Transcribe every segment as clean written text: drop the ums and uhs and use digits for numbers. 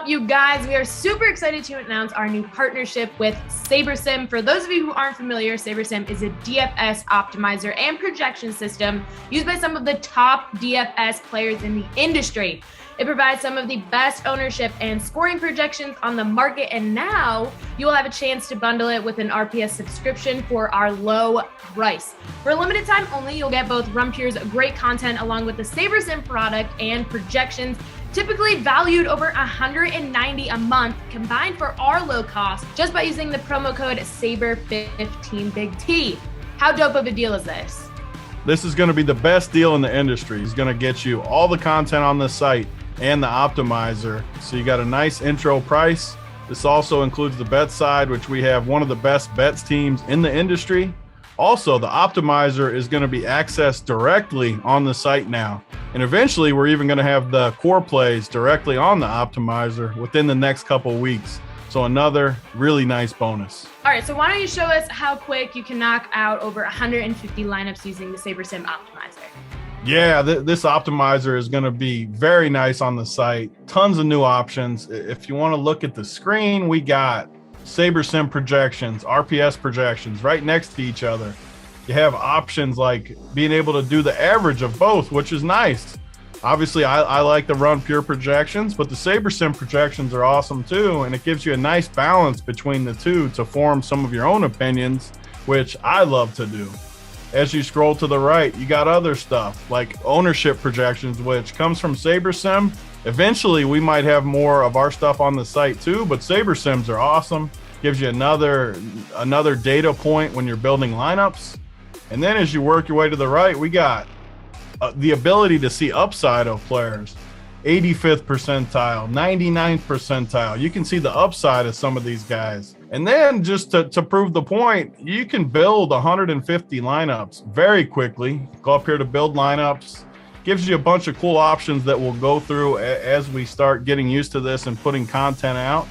you guys? We are super excited to announce our new partnership with SaberSim. For those of you who aren't familiar, SaberSim is a DFS optimizer and projection system used by some of the top DFS players in the industry. It provides some of the best ownership and scoring projections on the market, and now you will have a chance to bundle it with an RPS subscription for our low price. For a limited time only, you'll get both RunPure's great content along with the SaberSim product and projections, typically valued over $190 a month, combined for our low cost just by using the promo code SABER15 BigT. How dope of a deal is this? This is going to be the best deal in the industry. It's going to get you all the content on the site and the optimizer. So you got a nice intro price. This also includes the bet side, which we have one of the best bets teams in the industry. Also, the optimizer is going to be accessed directly on the site now. And eventually, we're even going to have the core plays directly on the optimizer within the next couple of weeks. So another really nice bonus. All right, so why don't you show us how quick you can knock out over 150 lineups using the SaberSim optimizer? Yeah, this optimizer is going to be very nice on the site. Tons of new options. If you want to look at the screen, we got SaberSim projections, RPS projections right next to each other. You have options like being able to do the average of both, which is nice. Obviously, I like the RunPure projections, but the SaberSim projections are awesome too, and it gives you a nice balance between the two to form some of your own opinions, which I love to do. As you scroll to the right, you got other stuff like ownership projections, which comes from SaberSim. Eventually, we might have more of our stuff on the site too, but SaberSims are awesome. Gives you another data point when you're building lineups. And then as you work your way to the right, we got the ability to see upside of players. 85th percentile, 99th percentile. You can see the upside of some of these guys. And then just to prove the point, you can build 150 lineups very quickly. Go up here to build lineups. Gives you a bunch of cool options that we'll go through as we start getting used to this and putting content out.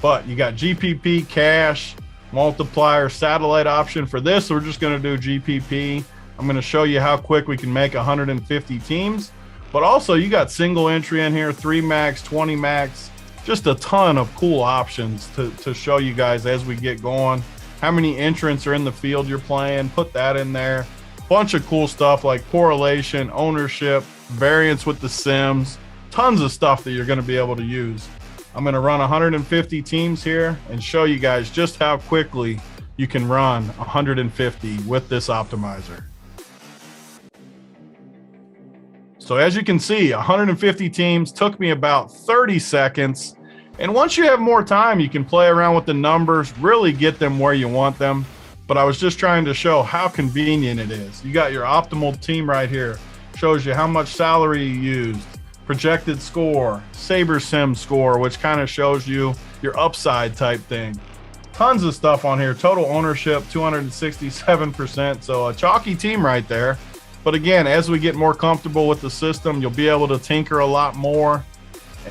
But you got GPP, cash, multiplier, satellite option. For this, we're just going to do GPP. I'm going to show you how quick we can make 150 teams. But also, you got single entry in here, 3 max, 20 max. Just a ton of cool options to show you guys as we get going. How many entrants are in the field you're playing, put that in there. Bunch of cool stuff like correlation, ownership, variance with the sims. Tons of stuff that you're going to be able to use. I'm going to run 150 teams here and show you guys just how quickly you can run 150 with this optimizer. So as you can see, 150 teams took me about 30 seconds. And once you have more time, you can play around with the numbers, really get them where you want them. But I was just trying to show how convenient it is. You got your optimal team right here. Shows you how much salary you used, projected score, SaberSim score, which kind of shows you your upside type thing. Tons of stuff on here. Total ownership, 267%. So a chalky team right there. But again, as we get more comfortable with the system, you'll be able to tinker a lot more.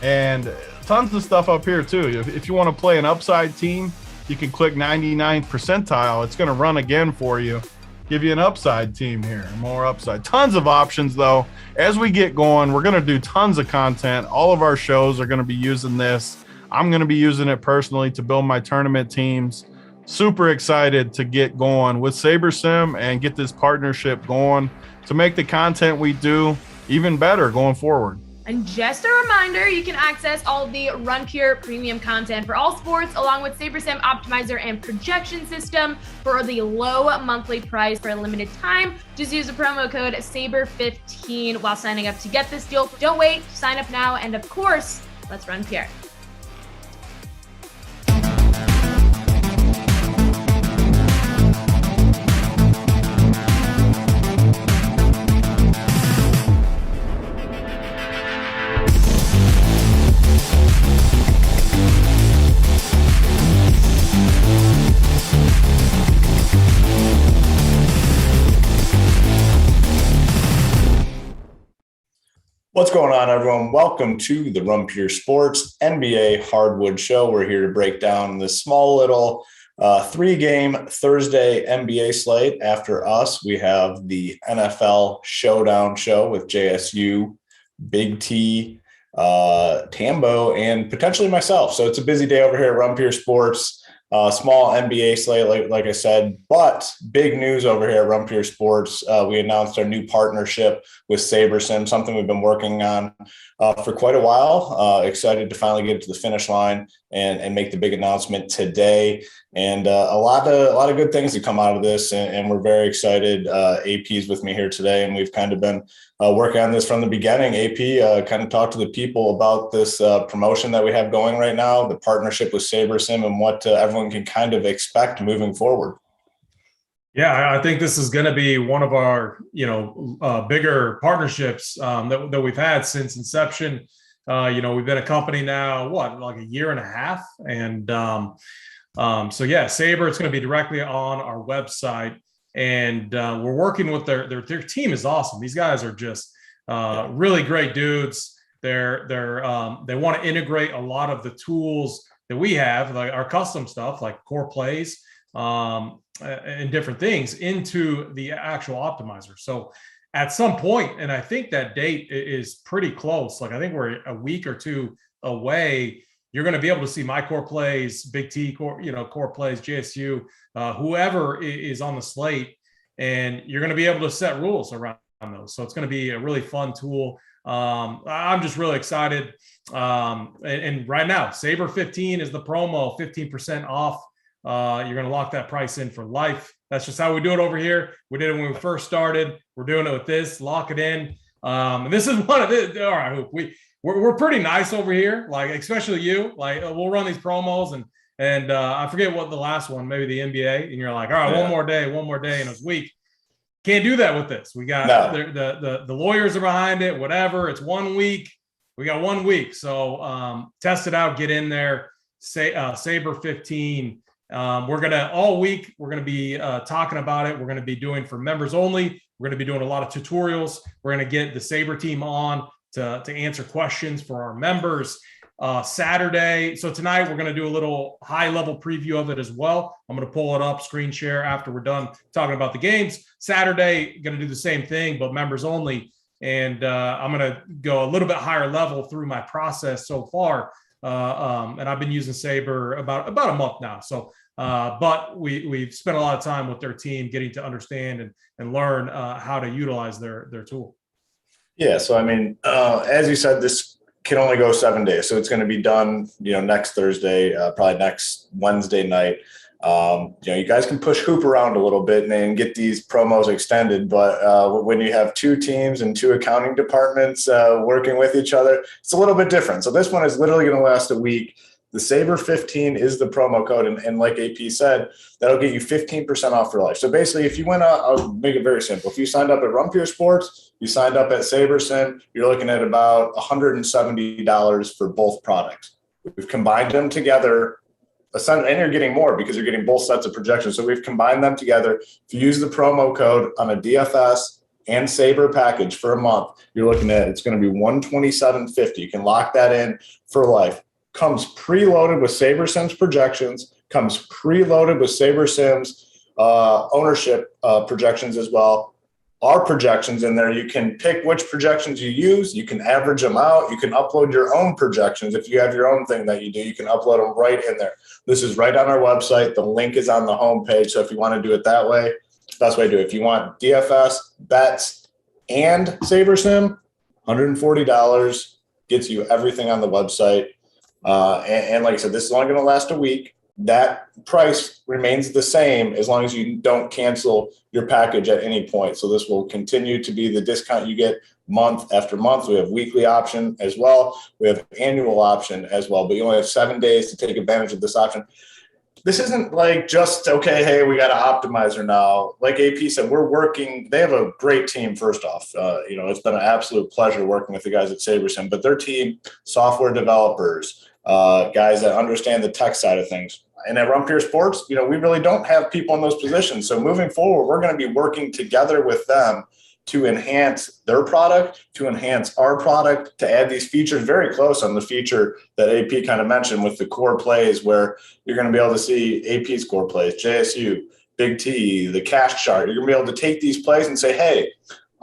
And tons of stuff up here too. If you want to play an upside team, you can click 99th percentile. It's going to run again for you. Give you an upside team here, more upside. Tons of options though. As we get going, we're going to do tons of content. All of our shows are going to be using this. I'm going to be using it personally to build my tournament teams. Super excited to get going with SaberSim and get this partnership going to make the content we do even better going forward. And just a reminder, you can access all of the RunPure premium content for all sports, along with SaberSim optimizer and projection system for the low monthly price for a limited time. Just use the promo code SABER15 while signing up to get this deal. Don't wait, sign up now, and of course, let's RunPure. What's going on, everyone? Welcome to the RunPure Sports NBA Hardwood Show. We're here to break down this small little 3-game Thursday NBA slate. After us, we have the NFL Showdown show with JSU, BigT, Tambo, and potentially myself. So it's a busy day over here at Rumpier Sports. Small NBA slate, like I said, but big news over here at Rumpier Sports. We announced our new partnership with SaberSim, something we've been working on for quite a while. Excited to finally get to the finish line and make the big announcement today. And a lot of good things to come out of this, and we're very excited. AP's with me here today, and we've kind of been working on this from the beginning. AP kind of talked to the people about this promotion that we have going right now, the partnership with SaberSim, and what everyone can kind of expect moving forward. Yeah, I think this is going to be one of our, bigger partnerships that we've had since inception. We've been a company now, like a year and a half. And so, yeah, Saber, it's going to be directly on our website. And we're working with their team is awesome. These guys are just really great dudes. They want to integrate a lot of the tools that we have, like our custom stuff, like core plays and different things, into the actual optimizer. So at some point, and I think that date is pretty close, like I think we're a week or two away, you're going to be able to see my core plays, BigT core plays, JSU, whoever is on the slate, and you're going to be able to set rules around those. So it's going to be a really fun tool. I'm just really excited. And right now, Saber 15 is the promo, 15% off. You're going to lock that price in for life. That's just how we do it over here. We did it when we first started. We're doing it with this. Lock it in. And this is one of it. All right, we're pretty nice over here. Like, especially you. Like, we'll run these promos and I forget what the last one, maybe the NBA. And you're like, all right, one more day, and it was weak. Can't do that with this. We got the lawyers are behind it. Whatever. It's 1 week. We got 1 week. So test it out. Get in there. Saber 15. We're going to all week, we're going to be talking about it. We're going to be doing for members only. We're going to be doing a lot of tutorials. We're going to get the Saber team on to answer questions for our members Saturday. So tonight we're going to do a little high level preview of it as well. I'm going to pull it up, screen share after we're done talking about the games. Saturday, going to do the same thing, but members only. And I'm going to go a little bit higher level through my process so far. And I've been using Saber about a month now. So, but we've spent a lot of time with their team getting to understand and learn how to utilize their tool. Yeah. So, I mean, as you said, this can only go 7 days. So it's going to be done, next Thursday, probably next Wednesday night. You guys can push hoop around a little bit and get these promos extended. But when you have two teams and two accounting departments working with each other, it's a little bit different. So this one is literally going to last a week. The Saber 15 is the promo code. And like AP said, that'll get you 15% off for life. So basically, if you went out, I'll make it very simple. If you signed up at Rumpier Sports, you signed up at SaberSim, you're looking at about $170 for both products. We've combined them together. And you're getting more because you're getting both sets of projections. So we've combined them together. If you use the promo code on a DFS and Saber package for a month, you're looking at, it's going to be $127.50. You can lock that in for life. Comes preloaded with SaberSim's projections, comes preloaded with SaberSim's ownership projections as well. Our projections in there, you can pick which projections you use. You can average them out. You can upload your own projections. If you have your own thing that you do, you can upload them right in there. This is right on our website. The link is on the homepage. So if you want to do it that way, it's the best way to do it. If you want DFS, bets, and SaberSim, $140 gets you everything on the website. And like I said, this is only going to last a week. That price remains the same as long as you don't cancel your package at any point. So this will continue to be the discount you get month after month. We have weekly option as well. We have annual option as well, but you only have 7 days to take advantage of this option. This isn't like just, okay, hey, we got an optimizer now. Like AP said, we're working. They have a great team, first off. It's been an absolute pleasure working with the guys at SaberSim, but their team, software developers, guys that understand the tech side of things. And at Rumpier Sports, we really don't have people in those positions. So moving forward, we're going to be working together with them to enhance their product, to enhance our product, to add these features very close on the feature that AP kind of mentioned with the core plays, where you're going to be able to see AP's core plays, JSU, BigT, the cash chart. You're going to be able to take these plays and say, hey,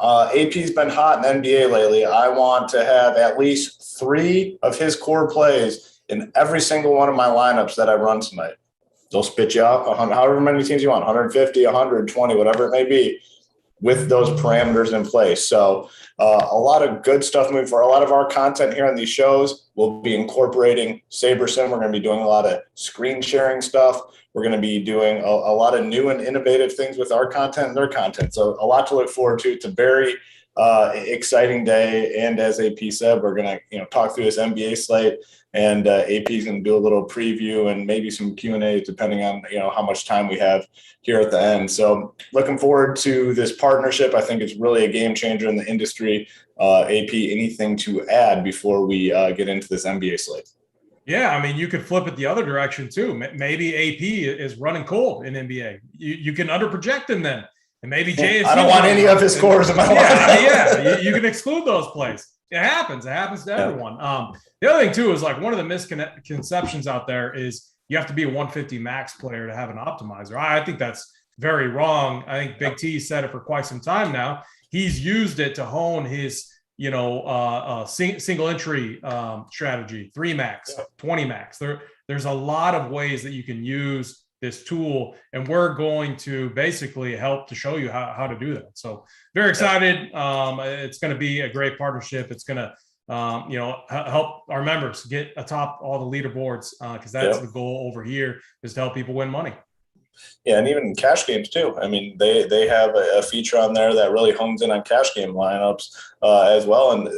AP's been hot in the NBA lately. I want to have at least 3 of his core plays in every single one of my lineups that I run tonight. They'll spit you out however many teams you want, 150, 120, whatever it may be, with those parameters in place. So a lot of good stuff moving for a lot of our content here on these shows. We'll be incorporating SaberSim. We're going to be doing a lot of screen sharing stuff. We're going to be doing a lot of new and innovative things with our content and their content. So a lot to look forward to. It's a very exciting day. And as AP said, we're going to talk through this NBA slate. And AP is going to do a little preview and maybe some Q&A depending on how much time we have here at the end. So looking forward to this partnership. I think it's really a game changer in the industry. AP, anything to add before we get into this NBA slate? Yeah, I mean, you could flip it the other direction too. Maybe AP is running cold in NBA. You can underproject him then, and maybe JSU. I don't want any of his scores in my lineup. Yeah, you can exclude those plays. It happens. It happens to everyone. The other thing too is like one of the misconceptions out there is you have to be a 150 max player to have an optimizer. I think that's very wrong. I think BigT said it for quite some time now. He's used it to hone his single entry strategy, 3 max, 20 max. There's a lot of ways that you can use this tool, and we're going to basically help to show you how to do that. So very excited. It's going to be a great partnership. It's going to help our members get atop all the leaderboards because that's the goal over here, is to help people win money. Yeah, and even cash games too. I mean, they have a feature on there that really hones in on cash game lineups as well. And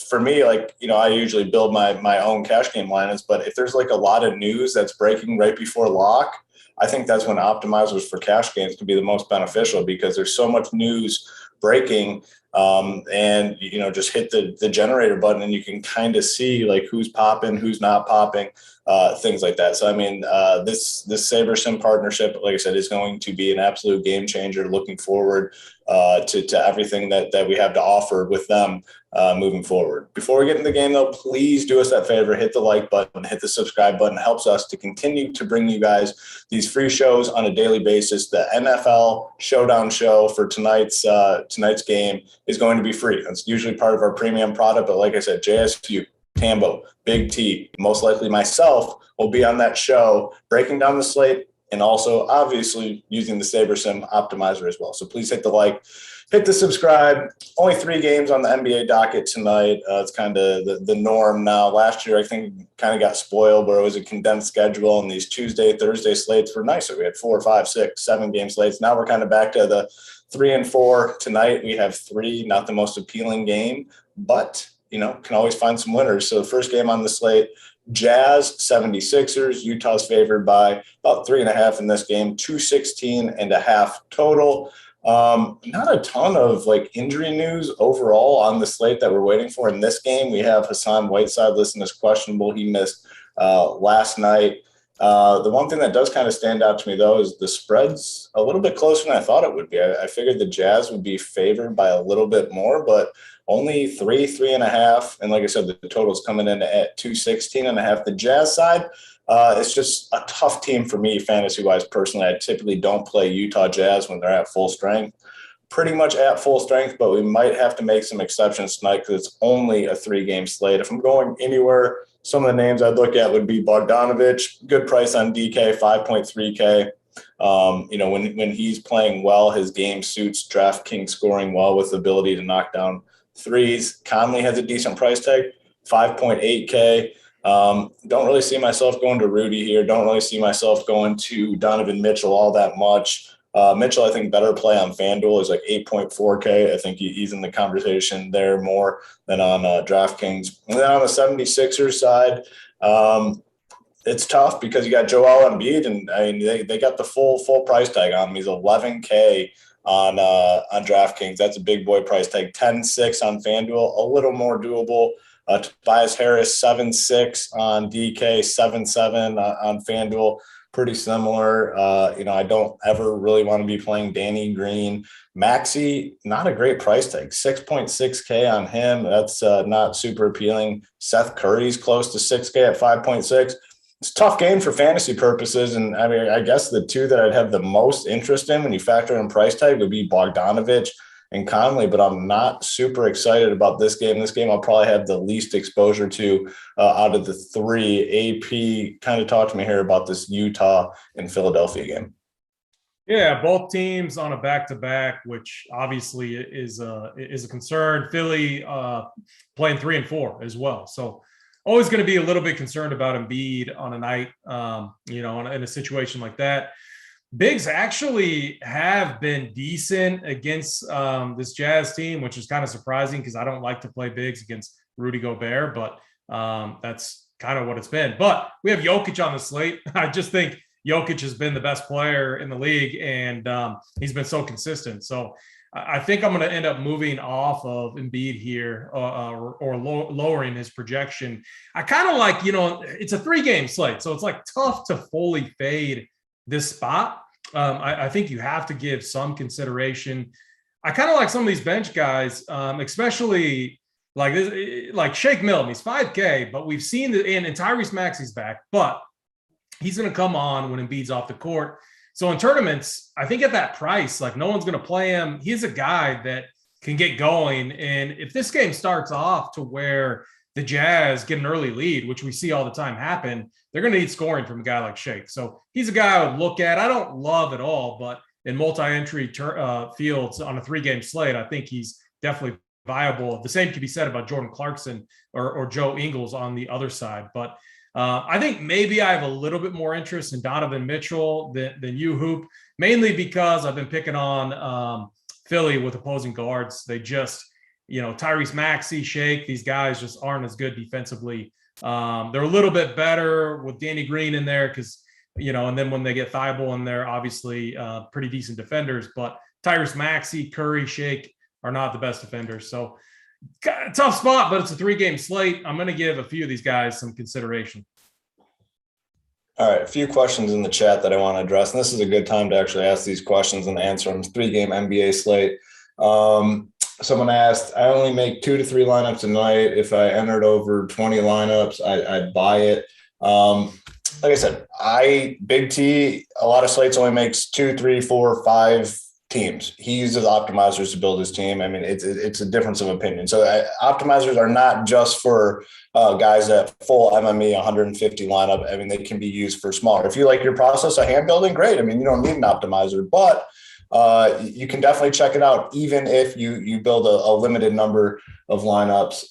for me, I usually build my own cash game lineups, but if there's like a lot of news that's breaking right before lock, I think that's when optimizers for cash games can be the most beneficial, because there's so much news breaking and just hit the generator button and you can kind of see like who's popping, who's not popping, things like that. So I mean, this SaberSim partnership, like I said, is going to be an absolute game changer. Looking forward to everything that we have to offer with them moving forward. Before we get into the game though, please do us that favor, hit the like button, hit the subscribe button. It helps us to continue to bring you guys these free shows on a daily basis. The NFL Showdown show for tonight's game is going to be free. That's usually part of our premium product, but like I said, JSU, Tambo, BigT, most likely myself will be on that show breaking down the slate and also obviously using the SaberSim optimizer as well. So please hit the like, hit the subscribe. Only 3 games on the NBA docket tonight. It's kind of the norm now. Last year, I think kind of got spoiled where it was a condensed schedule and these Tuesday, Thursday slates were nicer. We had 4, 5, 6, 7 game slates. Now we're kind of back to the 3 and 4. Tonight we have 3, not the most appealing game, but can always find some winners. So the first game on the slate, Jazz 76ers. Utah's favored by about 3.5 in this game, 216.5 total. Not a ton of injury news overall on the slate that we're waiting for in this game. We have Hassan Whiteside listed as questionable. He missed last night. The one thing that does kind of stand out to me, though, is the spread's a little bit closer than I thought it would be. I figured the Jazz would be favored by a little bit more, but only 3.5. And like I said, the total's coming in at 216.5. The Jazz side, it's just a tough team for me fantasy-wise personally. I typically don't play Utah Jazz when they're at full strength. Pretty much at full strength, but we might have to make some exceptions tonight because it's only a 3-game slate. If I'm going anywhere, some of the names I'd look at would be Bogdanovich, good price on DK, 5.3K. When he's playing well, his game suits DraftKings scoring well with the ability to knock down threes. Conley has a decent price tag, 5.8K. Don't really see myself going to Rudy here. Don't really see myself going to Donovan Mitchell all that much. Mitchell, I think better play on FanDuel is 8.4K. I think he's in the conversation there more than on DraftKings. And then on the 76ers side, it's tough because you got Joel Embiid, and I mean they got the full price tag on him. He's 11K on DraftKings. That's a big boy price tag. 10.6 on FanDuel, a little more doable. Tobias Harris, 7.6 on DK, 7.7 on FanDuel. Pretty similar. I don't ever really want to be playing Danny Green. Maxey, not a great price tag, 6.6K on him. That's not super appealing. Seth Curry's close to 6K at 5.6. It's a tough game for fantasy purposes. And I mean, I guess the 2 that I'd have the most interest in when you factor in price tag would be Bogdanovich and Conley, but I'm not super excited about this game. This game I'll probably have the least exposure to out of the three. AP, kind of talk to me here about this Utah and Philadelphia game. Yeah, both teams on a back-to-back, which obviously is a concern. Philly playing 3 and 4 as well, so always going to be a little bit concerned about Embiid on a night, in a situation like that. Bigs actually have been decent against this Jazz team, which is kind of surprising because I don't like to play bigs against Rudy Gobert, but that's kind of what it's been. But we have Jokic on the slate. I just think Jokic has been the best player in the league, and he's been so consistent. So I think I'm going to end up moving off of Embiid here or lowering his projection. I kind of like, it's a 3-game slate, so it's like tough to fully fade this spot. I think you have to give some consideration. I kind of like some of these bench guys, especially like Shake Milton. He's 5K, but we've seen that, and Tyrese Maxey's back, but he's going to come on when Embiid's off the court. So in tournaments, I think at that price, like no one's going to play him. He's a guy that can get going. And if this game starts off to where the Jazz get an early lead, which we see all the time happen, they're going to need scoring from a guy like Shake. So he's a guy I would look at. I don't love at all, but in multi-entry fields on a 3-game slate, I think he's definitely viable. The same can be said about Jordan Clarkson or Joe Ingles on the other side. But I think maybe I have a little bit more interest in Donovan Mitchell than you, Hoop, mainly because I've been picking on Philly with opposing guards. They just, Tyrese Maxey, Shake, these guys just aren't as good defensively. They're a little bit better with Danny Green in there because, and then when they get Thibault in there, obviously pretty decent defenders. But Tyrese Maxey, Curry, Shake are not the best defenders. So tough spot, but it's a 3-game slate. I'm going to give a few of these guys some consideration. All right, a few questions in the chat that I want to address, and this is a good time to actually ask these questions and answer them. 3-game NBA slate. Someone asked, I only make 2 to 3 lineups a night. If I entered over 20 lineups, I'd buy it. Like I said, BigT, a lot of slates only makes 2, 3, 4, 5 teams. He uses optimizers to build his team. I mean, it's a difference of opinion. So optimizers are not just for guys that full MME 150 lineup. I mean, they can be used for smaller. If you like your process of hand building, great. I mean, you don't need an optimizer, but you can definitely check it out, even if you build a limited number of lineups.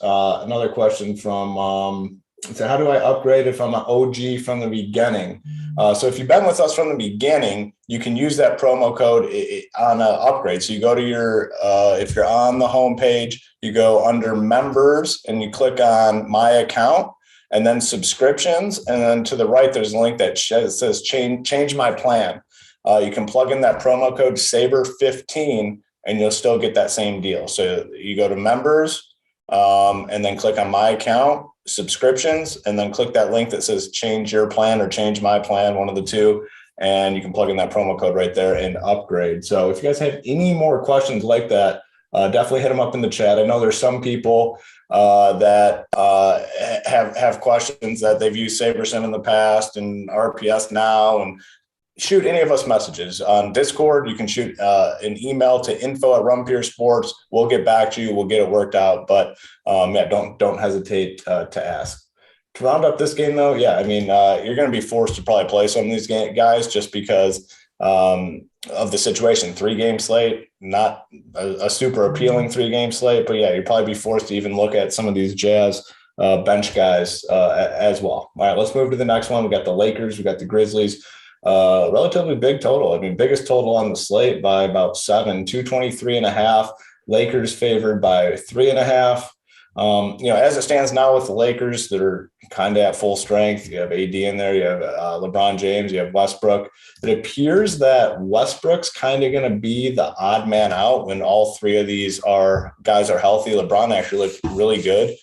Another question from so how do I upgrade if I'm an OG from the beginning? So if you've been with us from the beginning, you can use that promo code on an upgrade. So you go to your, if you're on the home page, you go under members and you click on my account and then subscriptions. And then to the right, there's a link that says change my plan. You can plug in that promo code SABER15 and you'll still get that same deal. So you go to members and then click on my account, subscriptions, and then click that link that says change your plan or change my plan, one of the two, and you can plug in that promo code right there and upgrade. So if you guys have any more questions like that, definitely hit them up in the chat. I know there's some people that have questions that they've used SaberSim in the past and RPS now, and shoot any of us messages on Discord. You can shoot an email to info@RunPureSports. We'll get back to you. We'll get it worked out. But don't hesitate to ask. To round up this game, though, yeah, I mean, you're going to be forced to probably play some of these guys just because of the situation. 3-game slate, not a super appealing 3-game slate, but yeah, you'll probably be forced to even look at some of these Jazz bench guys as well. All right, let's move to the next one. We got the Lakers. We got the Grizzlies. Relatively big total. I mean, biggest total on the slate by about 7, 223.5. Lakers favored by 3.5. As it stands now with the Lakers, they're kind of at full strength. You have AD in there. You have LeBron James. You have Westbrook. It appears that Westbrook's kind of going to be the odd man out when all 3 of these guys are healthy. LeBron actually looked really good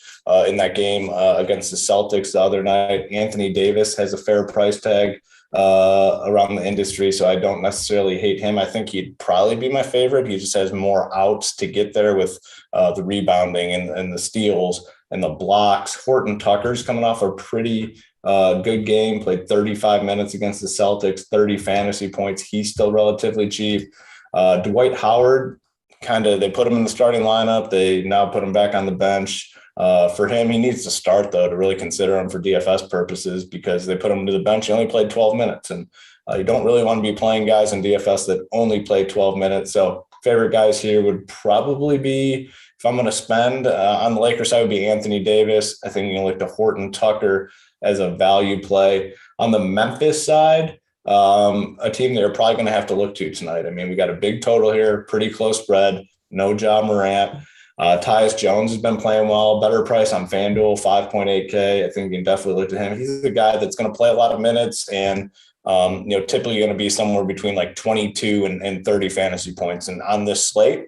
in that game against the Celtics the other night. Anthony Davis has a fair price tag around the industry, so I don't necessarily hate him. I think he'd probably be my favorite. He just has more outs to get there with the rebounding and the steals and the blocks. Horton Tucker's coming off a pretty good game, played 35 minutes against the Celtics, 30 fantasy points. He's still relatively cheap. Dwight Howard, they put him in the starting lineup. They now put him back on the bench. For him, he needs to start, though, to really consider him for DFS purposes, because they put him to the bench. He only played 12 minutes, and you don't really want to be playing guys in DFS that only play 12 minutes. So favorite guys here would probably be, if I'm going to spend on the Lakers side, would be Anthony Davis. I think you can look to Horton Tucker as a value play. On the Memphis side, a team that you're probably going to have to look to tonight. I mean, we got a big total here, pretty close spread, no Ja Morant. Tyus Jones has been playing well, better price on FanDuel, 5.8K. I think you can definitely look to him. He's the guy that's going to play a lot of minutes and, typically going to be somewhere between like 22 and 30 fantasy points. And on this slate,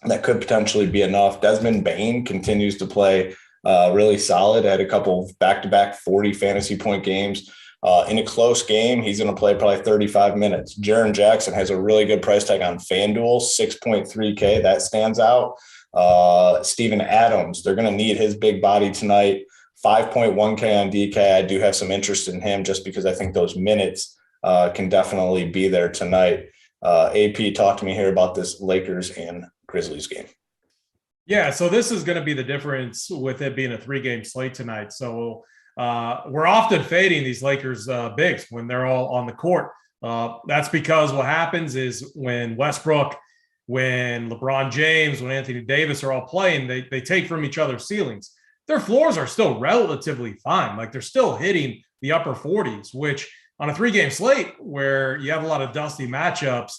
that could potentially be enough. Desmond Bane continues to play really solid. Had a couple of back-to-back 40 fantasy point games. In a close game, he's going to play probably 35 minutes. Jaron Jackson has a really good price tag on FanDuel, 6.3K. That stands out. Steven Adams, they're going to need his big body tonight. 5.1K on DK. I do have some interest in him just because I think those minutes can definitely be there tonight. AP, talk to me here about this Lakers and Grizzlies game. Yeah, so this is going to be the difference with it being a 3-game slate tonight. So we're often fading these Lakers bigs when they're all on the court. That's because what happens is when Westbrook, when LeBron James, when Anthony Davis are all playing, they take from each other's ceilings. Their floors are still relatively fine. Like they're still hitting the upper 40s, which on a 3-game slate where you have a lot of dusty matchups,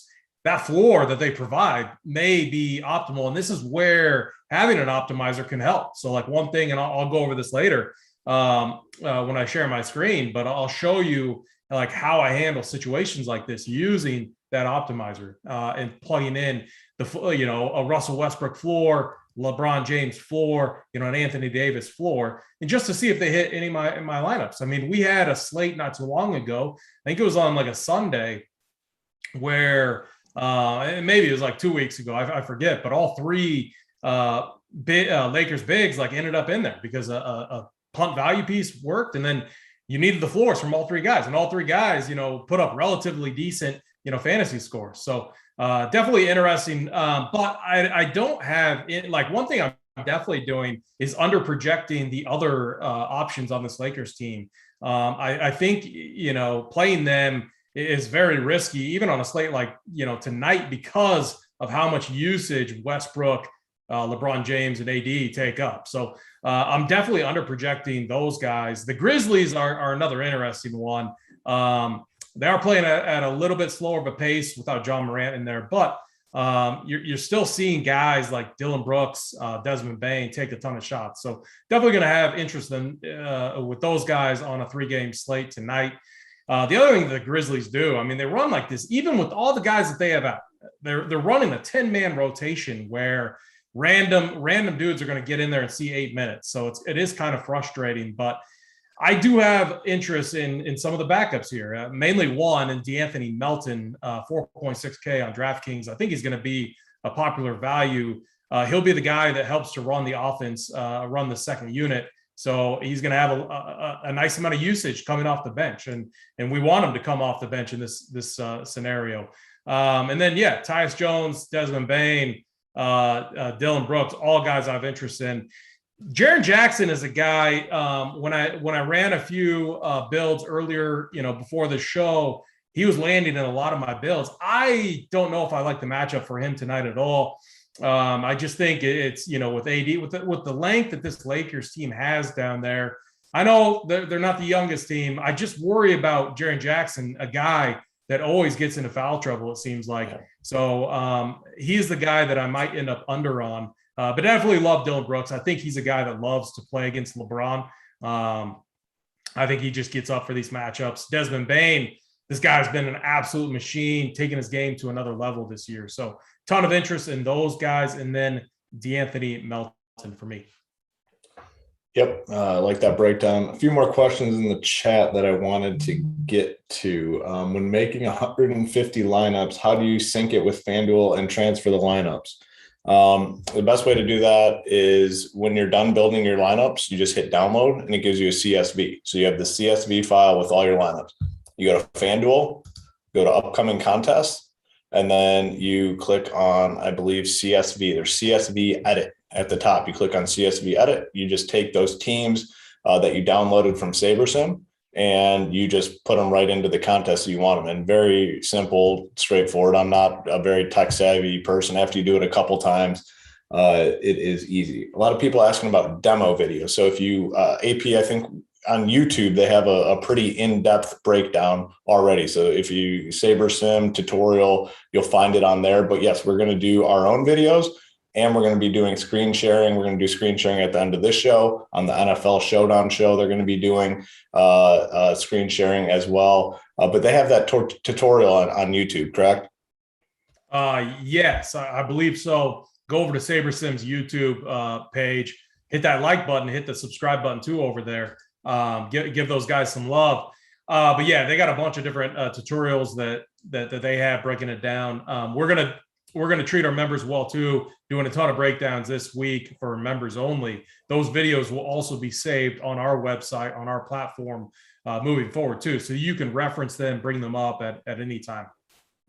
that floor that they provide may be optimal. And this is where having an optimizer can help. So like one thing, and I'll go over this later when I share my screen, but I'll show you like how I handle situations like this using that optimizer and plugging in a Russell Westbrook floor, LeBron James floor, an Anthony Davis floor, and just to see if they hit any of my lineups. I mean, we had a slate not too long ago. I think it was on like a Sunday where maybe it was like 2 weeks ago. I forget, but all three Lakers bigs like ended up in there because a punt value piece worked, and then you needed the floors from all three guys, and all three guys, put up relatively decent, fantasy scores. So definitely interesting. But I don't have it. Like one thing I'm definitely doing is under projecting the other options on this Lakers team. I think, playing them is very risky, even on a slate like, tonight, because of how much usage Westbrook, LeBron James, and AD take up. So I'm definitely under projecting those guys. The Grizzlies are another interesting one. They are playing at a little bit slower of a pace without Ja Morant in there, but you're still seeing guys like Dillon Brooks, Desmond Bane take a ton of shots. So definitely going to have interest in with those guys on a 3-game slate tonight. The other thing that the Grizzlies do, I mean, they run like this, even with all the guys that they have out. They're running a 10-man rotation where random dudes are going to get in there and see 8 minutes. So it is kind of frustrating, but I do have interest in some of the backups here, mainly one in DeAnthony Milton, 4.6K on DraftKings. I think he's going to be a popular value. He'll be the guy that helps to run the offense, run the second unit. So he's going to have a nice amount of usage coming off the bench, and we want him to come off the bench in this scenario. And then Tyus Jones, Desmond Bane, Dillon Brooks, all guys I have interest in. Jaron Jackson is a guy. When I ran a few builds earlier, before the show, he was landing in a lot of my builds. I don't know if I like the matchup for him tonight at all. I just think it's with AD, with the length that this Lakers team has down there. I know they're not the youngest team. I just worry about Jaron Jackson, a guy that always gets into foul trouble, it seems like. So he's the guy that I might end up under on. But definitely love Dillon Brooks. I think he's a guy that loves to play against LeBron. I think he just gets up for these matchups. Desmond Bane, this guy's been an absolute machine, taking his game to another level this year. So ton of interest in those guys. And then DeAnthony Melton for me. Yep. I like that breakdown. A few more questions in the chat that I wanted to get to. When making 150 lineups, how do you sync it with FanDuel and transfer the lineups? The best way to do that is when you're done building your lineups, you just hit download and it gives you a CSV. So you have the CSV file with all your lineups. You go to FanDuel, go to upcoming contests, and then you click on, I believe, CSV. There's CSV edit at the top. You click on CSV edit. You just take those teams that you downloaded from SaberSim, and you just put them right into the contest you want them in. Very simple, straightforward. I'm not a very tech savvy person. After you do it a couple times, it is easy. A lot of people asking about demo videos. So if you, AP, I think on YouTube, they have a pretty in-depth breakdown already. So if you SaberSim tutorial, you'll find it on there. But yes, we're going to do our own videos, and we're going to be doing screen sharing. We're going to do screen sharing at the end of this show. On the NFL Showdown show, they're going to be doing screen sharing as well. But they have that tutorial on YouTube, correct? Yes, I believe so. Go over to SaberSim's YouTube page, hit that like button, hit the subscribe button too over there. Give those guys some love. But yeah, they got a bunch of different tutorials that they have breaking it down. We're gonna treat our members well too, doing a ton of breakdowns this week for members only. Those videos will also be saved on our website, on our platform, moving forward too, so you can reference them, bring them up at any time.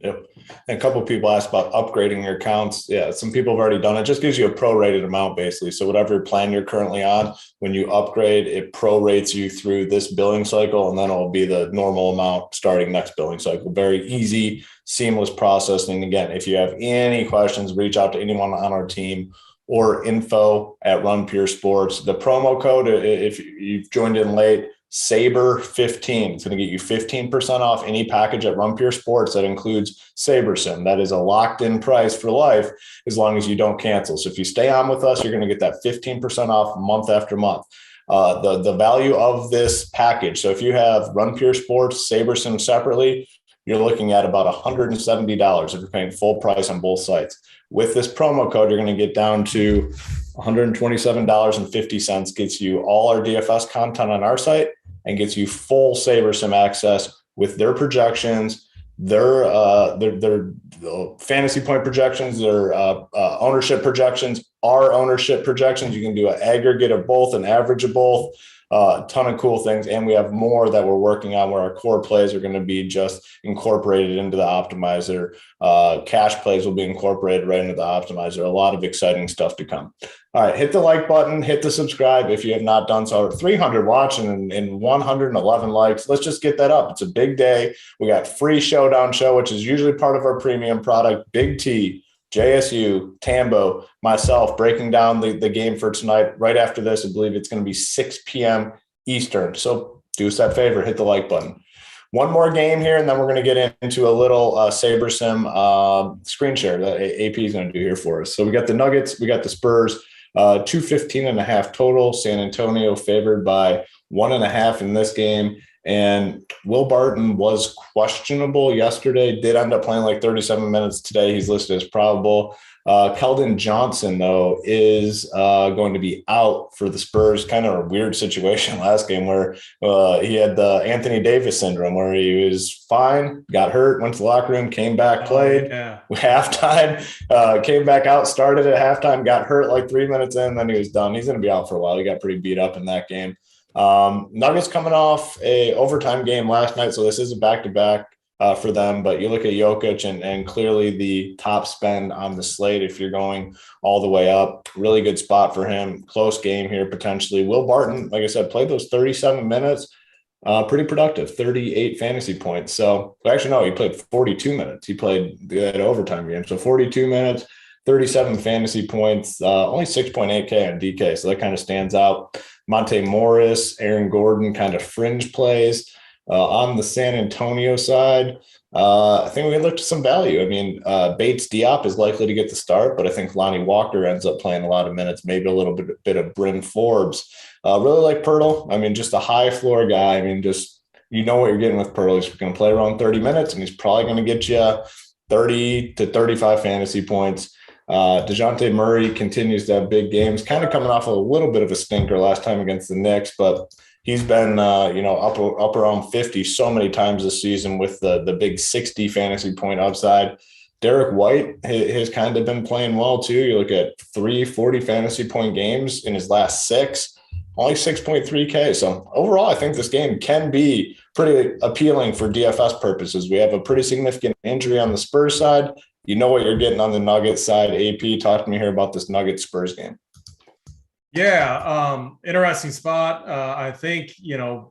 Yep. And a couple of people asked about upgrading your accounts. Yeah, some people have already done it. It just gives you a prorated amount, basically. So whatever plan you're currently on, when you upgrade, it prorates you through this billing cycle, and then it'll be the normal amount starting next billing cycle. Very easy, seamless process. And again, if you have any questions, reach out to anyone on our team or info@Run Pure Sports. The promo code, if you've joined in late, SABER15. It's going to get you 15% off any package at Run Pure Sports that includes SaberSim. That is a locked-in price for life as long as you don't cancel. So if you stay on with us, you're going to get that 15% off month after month. The value of this package. So if you have Run Pure Sports, SaberSim separately, you're looking at about $170 if you're paying full price on both sites. With this promo code, you're going to get down to $127.50, gets you all our DFS content on our site and gets you full SaberSim access with their projections, their fantasy point projections, their ownership projections, our ownership projections. You can do an aggregate of both, an average of both. A ton of cool things, and we have more that we're working on where our core plays are going to be just incorporated into the optimizer. Cash plays will be incorporated right into the optimizer. A lot of exciting stuff to come. All right, hit the like button, hit the subscribe if you have not done so. 300 watching and 111 likes. Let's just get that up. It's a big day. We got free Showdown show, which is usually part of our premium product. BigT, JSU, Tambo, myself breaking down the game for tonight. Right after this, I believe it's going to be 6 p.m. Eastern. So do us that favor, hit the like button. One more game here, and then we're going to get into a little SaberSim screen share that AP is going to do here for us. So we got the Nuggets, we got the Spurs, 215.5 total. San Antonio favored by 1.5 in this game. And Will Barton was questionable yesterday, did end up playing like 37 minutes today. He's listed as probable. Keldon Johnson, though, is going to be out for the Spurs. Kind of a weird situation last game where he had the Anthony Davis syndrome where he was fine, got hurt, went to the locker room, came back, played. Halftime, came back out, started at halftime, got hurt like 3 minutes in, then he was done. He's going to be out for a while. He got pretty beat up in that game. Nuggets coming off a overtime game last night, so this is a back-to-back for them. But you look at Jokic and clearly the top spend on the slate if you're going all the way up. Really good spot for him. Close game here potentially. Will Barton, like I said, played those 37 minutes. Pretty productive, 38 fantasy points. So actually, no, he played 42 minutes. He played that overtime game. So 42 minutes, 37 fantasy points, only 6.8K on DK. So that kind of stands out. Monte Morris, Aaron Gordon, kind of fringe plays. On the San Antonio side, I think we can look to some value. I mean, Bates Diop is likely to get the start, but I think Lonnie Walker ends up playing a lot of minutes, maybe a little bit of Bryn Forbes. Really like Pirtle. I mean, just a high floor guy. I mean, just you know what you're getting with Pirtle. He's going to play around 30 minutes, and he's probably going to get you 30 to 35 fantasy points. DeJounte Murray continues to have big games, kind of coming off a little bit of a stinker last time against the Knicks, but he's been, up around 50 so many times this season with the big 60 fantasy point upside. Derek White has kind of been playing well too. You look at 3 40 fantasy point games in his last 6. only 6.3K. So overall, I think this game can be pretty appealing for DFS purposes. We have a pretty significant injury on the Spurs side. You know what you're getting on the Nuggets side. AP, talk to me here about this Nuggets Spurs game. Yeah, interesting spot. I think,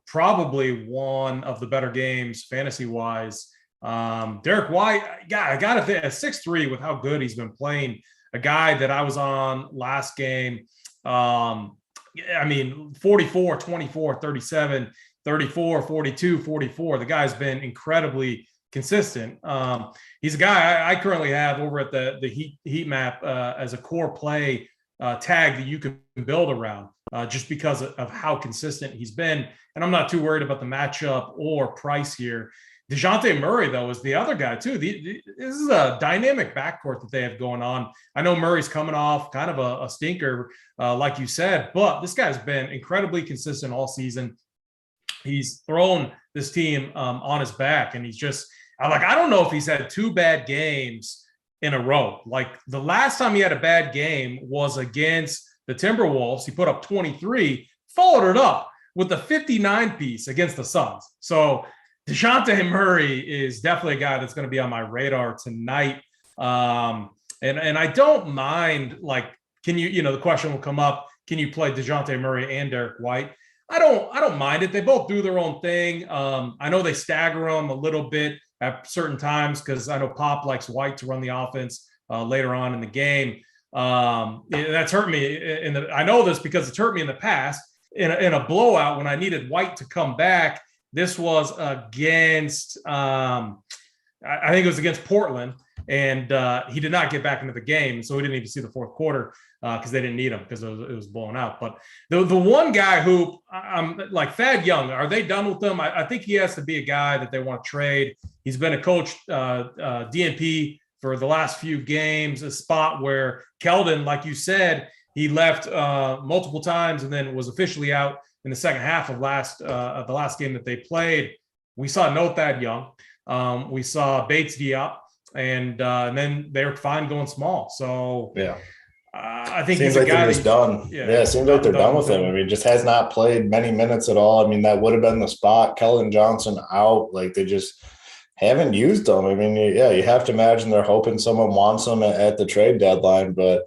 probably one of the better games fantasy-wise. Derek White, I got to think at 6'3", with how good he's been playing, a guy that I was on last game. 44, 24, 37, 34, 42, 44. The guy's been incredibly consistent. He's a guy I currently have over at the heat map as a core play tag that you can build around just because of how consistent he's been. And I'm not too worried about the matchup or price here. DeJounte Murray, though, is the other guy, too. This is a dynamic backcourt that they have going on. I know Murray's coming off kind of a stinker, like you said, but this guy's been incredibly consistent all season. He's thrown this team on his back, and he's just I don't know if he's had two bad games in a row. Like the last time he had a bad game was against the Timberwolves. He put up 23, followed it up with a 59 piece against the Suns. So DeJounte Murray is definitely a guy that's going to be on my radar tonight. And I don't mind, can you, the question will come up, can you play DeJounte Murray and Derek White? I don't mind it. They both do their own thing. I know they stagger them a little bit at certain times because I know Pop likes White to run the offense later on in the game. That's hurt me. I know this because it's hurt me in the past in a blowout when I needed White to come back. This was against, I think it was against Portland, and he did not get back into the game, so we didn't even see the fourth quarter because they didn't need him because it was blown out. But the one guy who I'm like Thad Young, are they done with him? I think he has to be a guy that they want to trade. He's been a coach DNP for the last few games, a spot where Keldon, like you said, he left multiple times and then was officially out in the second half of the last game that they played. We saw no Thad Young. We saw Bates Diop, and then they were fine going small. So yeah, I think seems like they're just done. Yeah, it seems like they're done with him. I mean, just has not played many minutes at all. I mean, that would have been the spot. Keldon Johnson out. Like they just haven't used them. I mean, yeah, you have to imagine they're hoping someone wants them at the trade deadline. But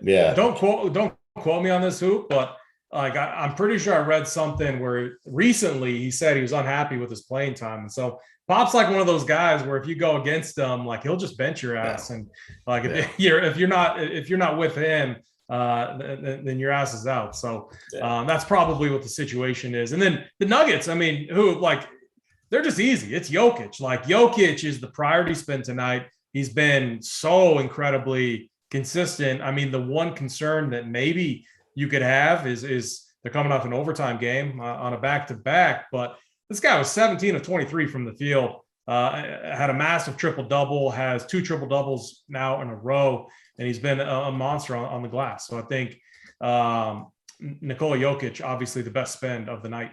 yeah, don't quote me on this, Hoop, but. I'm pretty sure I read something where recently he said he was unhappy with his playing time. And so Pop's like one of those guys where if you go against him, like he'll just bench your ass. Yeah. And like if you're not with him, then your ass is out. So that's probably what the situation is. And then the Nuggets, I mean, they're just easy. It's Jokic. Like Jokic is the priority spin tonight. He's been so incredibly consistent. I mean, the one concern that maybe you could have is they're coming off an overtime game on a back-to-back, but this guy was 17 of 23 from the field, had a massive triple-double, has 2 triple-doubles now in a row, and he's been a monster on the glass. So I think Nikola Jokic, obviously the best spend of the night.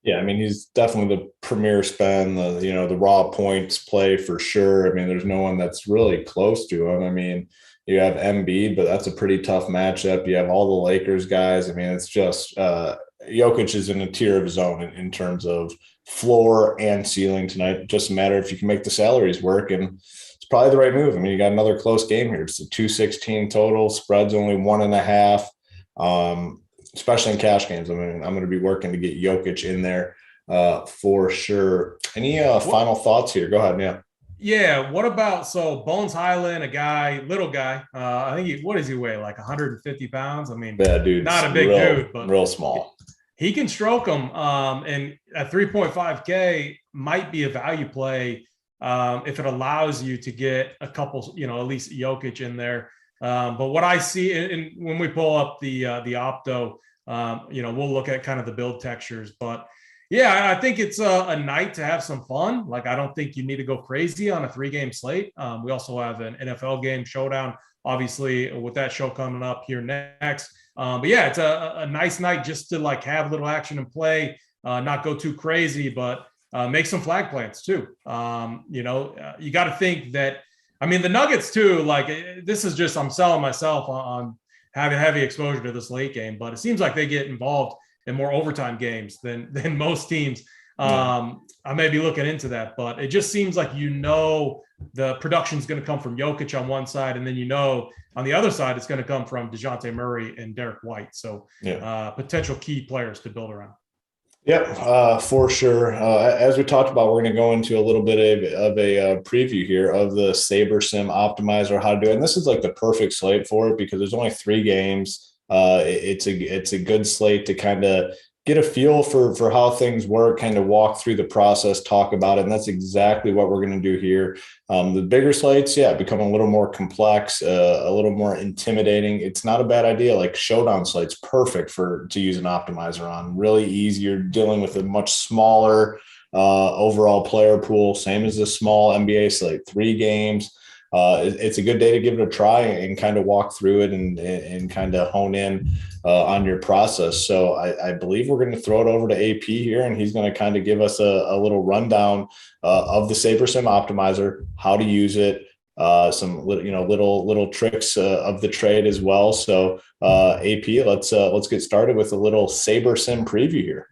Yeah, I mean, he's definitely the premier spend, the raw points play for sure. I mean, there's no one that's really close to him. I mean, you have Embiid, but that's a pretty tough matchup. You have all the Lakers guys. I mean, it's just Jokic is in a tier of his own in terms of floor and ceiling tonight. It just a matter if you can make the salaries work, and it's probably the right move. I mean, you got another close game here. It's a 216 total. Spread's only 1.5. Especially in cash games. I mean, I'm going to be working to get Jokic in there for sure. Any final thoughts here? Go ahead. Yeah. Yeah. What about Bones Highland, little guy? I think what does he weigh? Like 150 pounds. I mean, yeah, dude, not a big dude, but real small. He can stroke them. And at 3.5K might be a value play if it allows you to get a couple, at least Jokic in there. But what I see, and when we pull up the Opto, we'll look at kind of the build textures. But yeah, I think it's a night to have some fun. Like, I don't think you need to go crazy on a 3-game slate. We also have an NFL game, Showdown, obviously, with that show coming up here next. But yeah, it's a nice night just to have a little action and play, not go too crazy, but make some flag plants too. You got to think that. I mean, the Nuggets too, this is just, I'm selling myself on have a heavy exposure to this late game, but it seems like they get involved in more overtime games than most teams. I may be looking into that, but it just seems like, the production is going to come from Jokic on one side, and then on the other side it's going to come from DeJounte Murray and Derek White. So potential key players to build around. Yep, for sure. As we talked about, we're going to go into a little bit of a preview here of the SaberSim optimizer, how to do it. And this is like the perfect slate for it because there's only 3 games. It's a good slate to kind of get a feel for how things work, kind of walk through the process, talk about it. And that's exactly what we're going to do here. The bigger slates, become a little more complex, a little more intimidating. It's not a bad idea. Like Showdown slate's perfect to use an optimizer on. Really easy. You're dealing with a much smaller overall player pool, same as the small NBA slate, 3 games. It's a good day to give it a try and kind of walk through it and kind of hone in on your process. So I believe we're going to throw it over to AP here, and he's going to kind of give us a little rundown of the SaberSim optimizer, how to use it, some little tricks of the trade as well. So AP, let's get started with a little SaberSim preview here.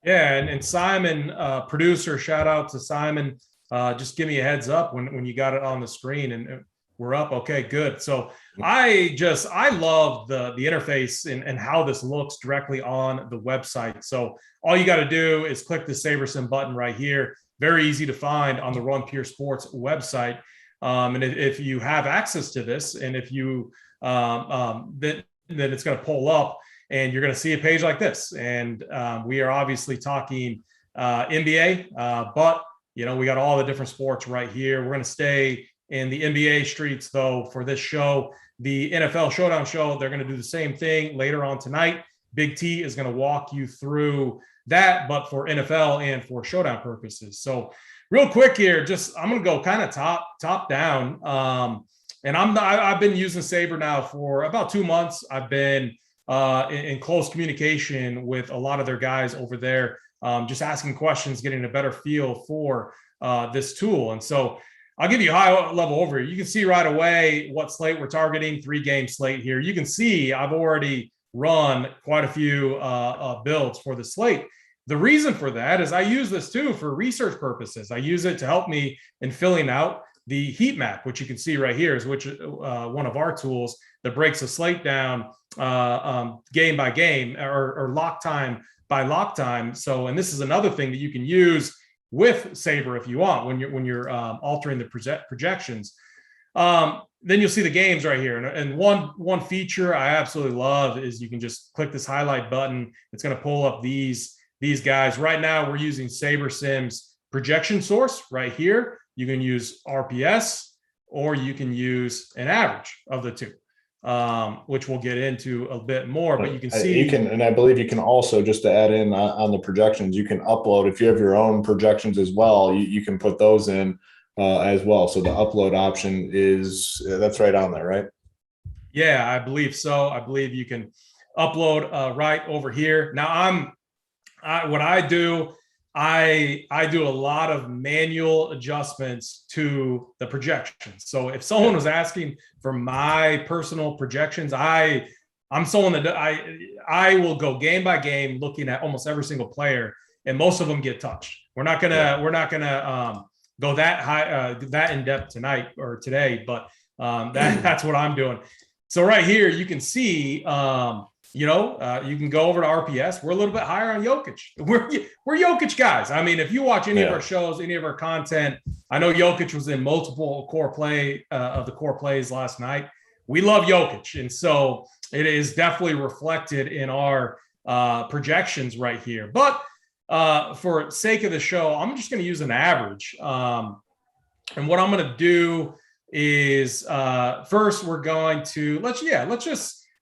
Yeah, and Simon, producer, shout out to Simon. Just give me a heads up when you got it on the screen and we're up. Okay, good. So I love the interface and how this looks directly on the website. So all you got to do is click the SaberSim button right here. Very easy to find on the Run Pure Sports website. And if you have access to this, and if you then it's going to pull up and you're going to see a page like this. And we are obviously talking NBA, but we got all the different sports right here. We're going to stay in the NBA streets, though, for this show. The NFL Showdown show, they're going to do the same thing later on tonight. BigT is going to walk you through that, but for NFL and for Showdown purposes. So real quick here, I'm going to go kind of top down. And I've been using Saber now for about 2 months. I've been in close communication with a lot of their guys over there. Just asking questions, getting a better feel for this tool. And so I'll give you a high level overview. You can see right away what slate we're targeting, 3-game slate here. You can see I've already run quite a few builds for the slate. The reason for that is I use this too for research purposes. I use it to help me in filling out the heat map, which you can see right here, is one of our tools that breaks a slate down game by game or lock time by lock time. So, and this is another thing that you can use with Saber if you want when you're altering the projections. Then you'll see the games right here. And one feature I absolutely love is you can just click this highlight button. It's going to pull up these guys. Right now we're using SaberSim's projection source right here. You can use RPS or you can use an average of the two. Which we'll get into a bit more, but you can see and I believe you can also, just to add in on the projections, you can upload, if you have your own projections as well, you can put those in as well. So the upload option that's right on there, right? Yeah, I believe so. I believe you can upload right over here. Now what I do a lot of manual adjustments to the projections. So if someone was asking for my personal projections, I'm someone that I will go game by game looking at almost every single player, and most of them get touched. We're not gonna go that high, that in depth tonight or today, but that's what I'm doing. So right here you can see. You can go over to RPS. We're a little bit higher on Jokic. We're Jokic guys. I mean, if you watch any of our shows, any of our content, I know Jokic was in multiple core plays last night. We love Jokic. And so it is definitely reflected in our projections right here. But for sake of the show, I'm just going to use an average. And what I'm going to do is first we're going to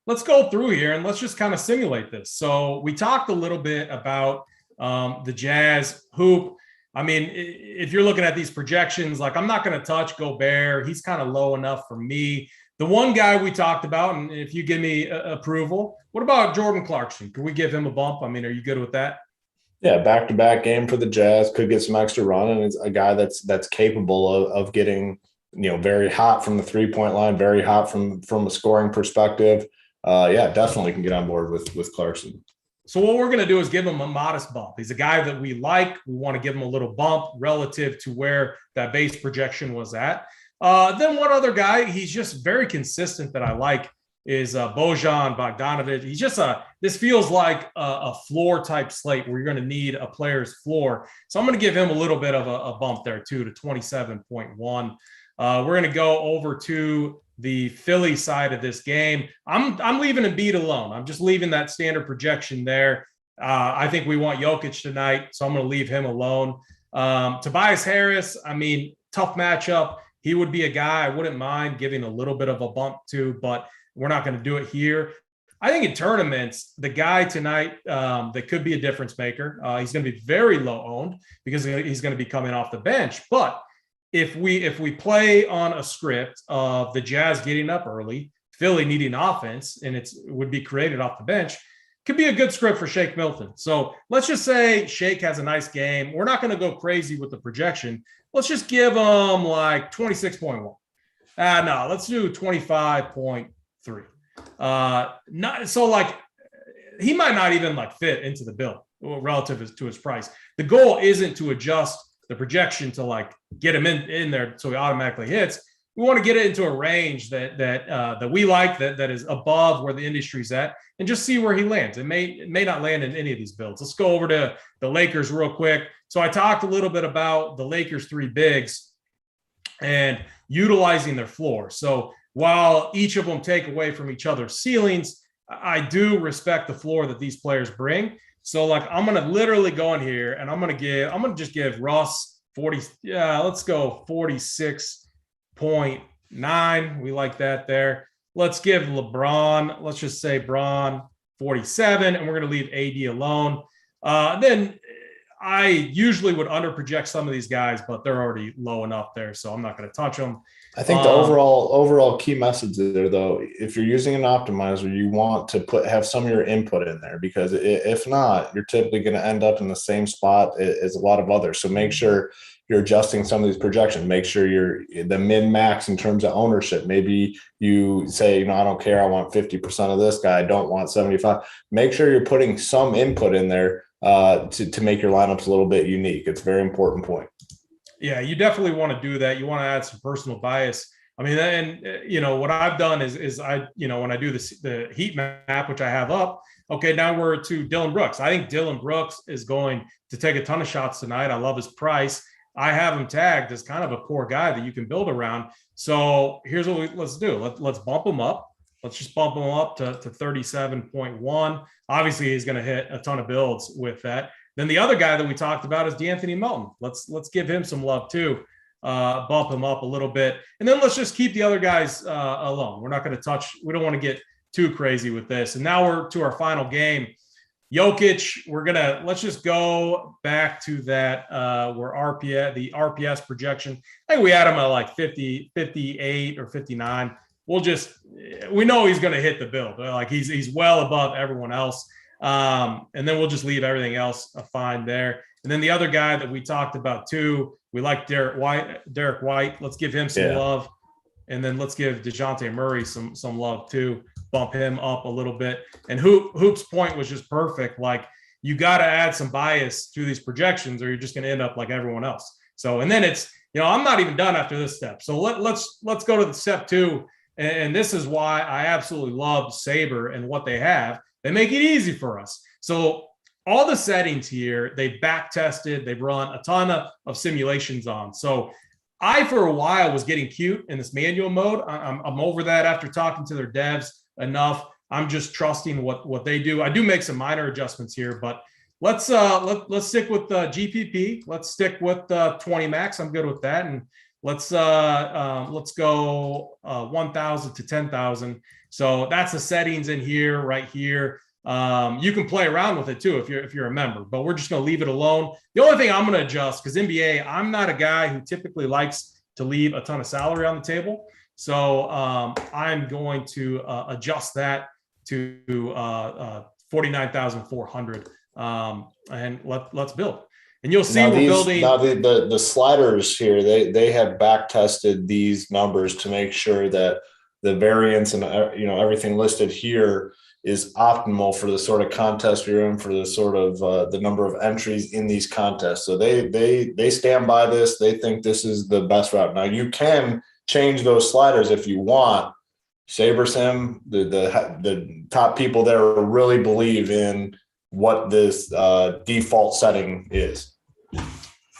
let's go through here and let's just kind of simulate this. So we talked a little bit about the Jazz hoop. I mean, if you're looking at these projections, like I'm not going to touch Gobert. He's kind of low enough for me. The one guy we talked about, and if you give me approval, what about Jordan Clarkson? Can we give him a bump? I mean, are you good with that? Yeah, back-to-back game for the Jazz, could get some extra run, and it's a guy that's capable of getting very hot from the 3-point line, very hot from a scoring perspective. yeah, definitely can get on board with Clarkson. So what we're going to do is give him a modest bump. He's a guy that we like. We want to give him a little bump relative to where that base projection was at. Then one other guy, he's just very consistent that I like, is Bojan Bogdanovic. He's just this feels like a floor type slate where you're going to need a player's floor. So I'm going to give him a little bit of a bump there too, to 27.1. We're going to go over to the Philly side of this game. I'm leaving Embiid alone. I'm just leaving that standard projection there. I think we want Jokic tonight, so I'm going to leave him alone. Tobias Harris, I mean, tough matchup. He would be a guy I wouldn't mind giving a little bit of a bump to, but we're not going to do it here. I think in tournaments, the guy tonight that could be a difference maker, he's going to be very low owned because he's going to be coming off the bench. But if we play on a script of the Jazz getting up early, Philly needing offense, and it would be created off the bench, could be a good script for Shake Milton. So let's just say Shake has a nice game. We're not going to go crazy with the projection. Let's just give him like 26.1. No, let's do 25.3. So like he might not even like fit into the bill relative to his price. The goal isn't to adjust the projection to like get him in there so he automatically hits. We want to get it into a range that we like, that is above where the industry's at, and just see where he lands. It may not land in any of these builds. Let's go over to the Lakers real quick. So I talked a little bit about the Lakers three bigs and utilizing their floor. So while each of them take away from each other's ceilings, I do respect the floor that these players bring. So like I'm going to literally go in here and I'm going to just give Russ 40. Yeah, let's go 46.9. We like that there. Let's give LeBron, let's just say Bron 47, and we're going to leave AD alone. Then I usually would under project some of these guys, but they're already low enough there, so I'm not going to touch them. I think the overall key message there, though, if you're using an optimizer, you want to have some of your input in there, because if not, you're typically going to end up in the same spot as a lot of others. So make sure you're adjusting some of these projections. Make sure you're the min max in terms of ownership. Maybe you say, I don't care. I want 50% of this guy. I don't want 75. Make sure you're putting some input in there to make your lineups a little bit unique. It's a very important point. Yeah, you definitely want to do that. You want to add some personal bias. I mean, and what I've done is I, when I do the heat map, which I have up, okay, now we're to Dillon Brooks. I think Dillon Brooks is going to take a ton of shots tonight. I love his price. I have him tagged as kind of a core guy that you can build around. So here's what let's do. Let's bump him up. Let's just bump him up to 37.1. Obviously, he's going to hit a ton of builds with that. Then the other guy that we talked about is DeAnthony Melton. Let's give him some love too. Bump him up a little bit. And then let's just keep the other guys alone. We're not going to touch. We don't want to get too crazy with this. And now we're to our final game. Jokic, let's just go back to that where the RPS projection. I think we had him at like 50, 58 or 59. We know he's going to hit the build. Like he's well above everyone else. And then we'll just leave everything else fine there. And then the other guy that we talked about too, we like Derek White. Let's give him some love. And then let's give DeJounte Murray some love too. Bump him up a little bit. And Hoop's point was just perfect. Like you got to add some bias to these projections or you're just going to end up like everyone else. So, and then it's, I'm not even done after this step. So let's go to the step two. And this is why I absolutely love Sabre and what they have. They make it easy for us. So all the settings here, they back tested, they've run a ton of simulations on. So I, for a while, was getting cute in this manual mode. I'm over that after talking to their devs enough. I'm just trusting what they do. I do make some minor adjustments here, but let's stick with GPP. Let's stick with 20 max. I'm good with that. And let's go 1,000 to 10,000. So that's the settings in here, right here. You can play around with it too if you're a member, but we're just going to leave it alone. The only thing I'm going to adjust, because NBA, I'm not a guy who typically likes to leave a ton of salary on the table. So I'm going to adjust that to 49,400 and let's build. And you'll see we're building. Now the sliders here, they have back tested these numbers to make sure that the variance and everything listed here is optimal for the sort of contest we're in, for the sort of the number of entries in these contests. So they stand by this. They think this is the best route. Now you can change those sliders if you want. SaberSim, the top people there really believe in what this default setting is.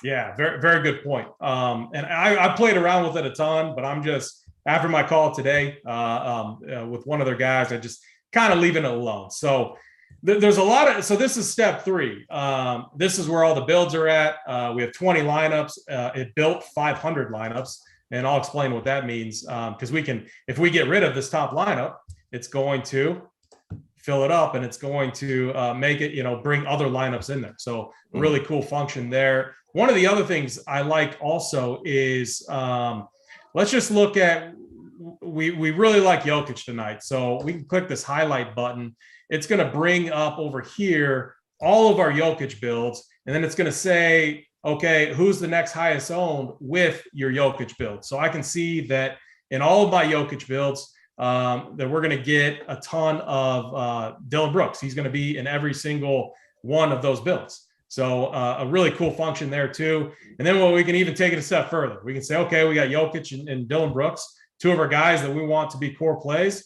Yeah, very, very good point. And I played around with it a ton, but I'm just, after my call today with one of their guys, I just kind of leaving it alone. So there's a lot of, so this is step 3. This is where all the builds are at. We have 20 lineups. It built 500 lineups. And I'll explain what that means, because we can, if we get rid of this top lineup, it's going to fill it up and it's going to make it, bring other lineups in there. So really cool function there. One of the other things I like also is, let's just look at, we really like Jokic tonight. So we can click this highlight button. It's going to bring up over here all of our Jokic builds. And then it's going to say, okay, who's the next highest owned with your Jokic build? So I can see that in all of my Jokic builds, that we're going to get a ton of Dillon Brooks. He's going to be in every single one of those builds. So a really cool function there too. And then we can even take it a step further. We can say, okay, we got Jokic and Dillon Brooks, 2 of our guys that we want to be core plays.